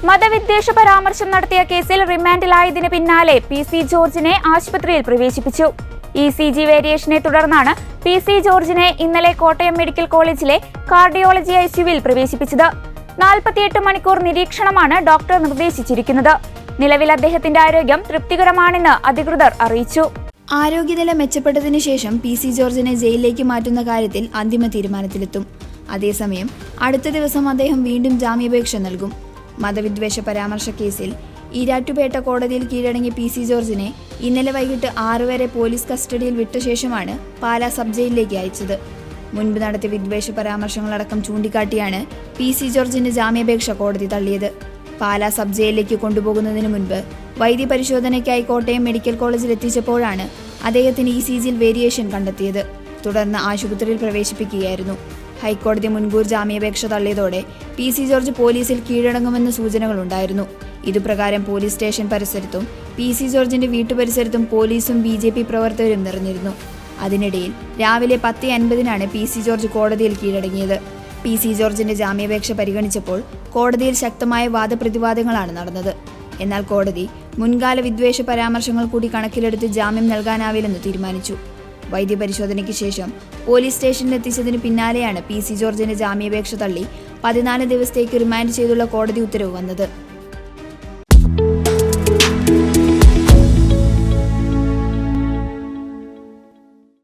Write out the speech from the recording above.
മതവിദ്വേഷ പരാമർശം നടത്തിയ കേസിൽ റിമാൻഡിലായതിന് പിന്നാലെ പി.സി. ജോർജിനെ ആശുപത്രിയിൽ പ്രവേശിപ്പിച്ചു. ഇ.സി.ജി. വേരിയേഷനെ തുടർന്നാണ് പി.സി. ജോർജിനെ ഇന്നലെ കോട്ടയം മെഡിക്കൽ കോളേജിലെ കാർഡിയോളജി ഐസിയുവിൽ പ്രവേശിപ്പിച്ചത്. 48 മണിക്കൂർ നിരീക്ഷണമാണ് ഡോക്ടർ നിർദ്ദേശിച്ചിരിക്കുന്നത്. നിലവിൽ അദ്ദേഹത്തിന്റെ ആരോഗ്യം തൃപ്തികരമാണെന്ന് അധികൃതർ അറിയിച്ചു. ആരോഗ്യനില മെച്ചപ്പെട്ടതിനു ശേഷം പി.സി. ജോർജിനെ ജയിലിലേക്ക് മാറ്റുന്ന കാര്യത്തിൽ അന്തിമ തീരുമാനത്തിലെത്തും. അതേസമയം അടുത്ത ദിവസം അദ്ദേഹം വീണ്ടും ജാമ്യാപേക്ഷ നൽകും. മതവിദ്വേഷ പരാമർശ കേസിൽ ഈരാറ്റുപേട്ട കോടതിയിൽ കീഴടങ്ങിയ പി.സി. ജോർജിനെ ഇന്നലെ വൈകിട്ട് 6 വരെ പോലീസ് കസ്റ്റഡിയിൽ വിട്ട ശേഷമാണ് പാലാ സബ് ജയിലിലേക്ക് അയച്ചത്. മുൻപ് നടത്തിയ വിദ്വേഷ പരാമർശങ്ങളടക്കം ചൂണ്ടിക്കാട്ടിയാണ് പി.സി. ജോർജിന്റെ ജാമ്യാപേക്ഷ കോടതി തള്ളിയത്. പാലാ സബ് ജയിലിലേക്ക് കൊണ്ടുപോകുന്നതിന് മുൻപ് വൈദ്യപരിശോധനയ്ക്കായി കോട്ടയം മെഡിക്കൽ കോളേജിൽ എത്തിച്ചപ്പോഴാണ് അദ്ദേഹത്തിന് ഇ.സി.ജിയിൽ വേരിയേഷൻ കണ്ടെത്തിയത്. തുടർന്ന് ആശുപത്രിയിൽ പ്രവേശിപ്പിക്കുകയായിരുന്നു. ഹൈക്കോടതി മുൻകൂർ ജാമ്യാപേക്ഷ തള്ളിയതോടെ പി.സി. ജോർജ് പോലീസിൽ കീഴടങ്ങുമെന്ന സൂചനകളുണ്ടായിരുന്നു. ഇതുപ്രകാരം പോലീസ് സ്റ്റേഷൻ പരിസരത്തും പി.സി. ജോർജിന്റെ വീട്ടുപരിസരത്തും പോലീസും ബി.ജെ.പി. പ്രവർത്തകരും നിറഞ്ഞിരുന്നു. അതിനിടയിൽ രാവിലെ 10:50 പി.സി. ജോർജ് കോടതിയിൽ കീഴടങ്ങിയത്. പി.സി. ജോർജിന്റെ ജാമ്യാപേക്ഷ പരിഗണിച്ചപ്പോൾ കോടതിയിൽ ശക്തമായ വാദപ്രതിവാദങ്ങളാണ് നടന്നത്. എന്നാൽ കോടതി മുൻകാല വിദ്വേഷ പരാമർശങ്ങൾ കൂടി കണക്കിലെടുത്ത് ജാമ്യം നൽകാനാവില്ലെന്ന് തീരുമാനിച്ചു. വൈദ്യപരിശോധനയ്ക്ക് ശേഷം പോലീസ് സ്റ്റേഷനിലെത്തിച്ചതിന് പിന്നാലെയാണ് പി.സി. ജോർജിന്റെ ജാമ്യാപേക്ഷ തള്ളി 14 ദിവസത്തേക്ക് റിമാൻഡ് ചെയ്തുള്ള കോടതി ഉത്തരവ് വന്നത്.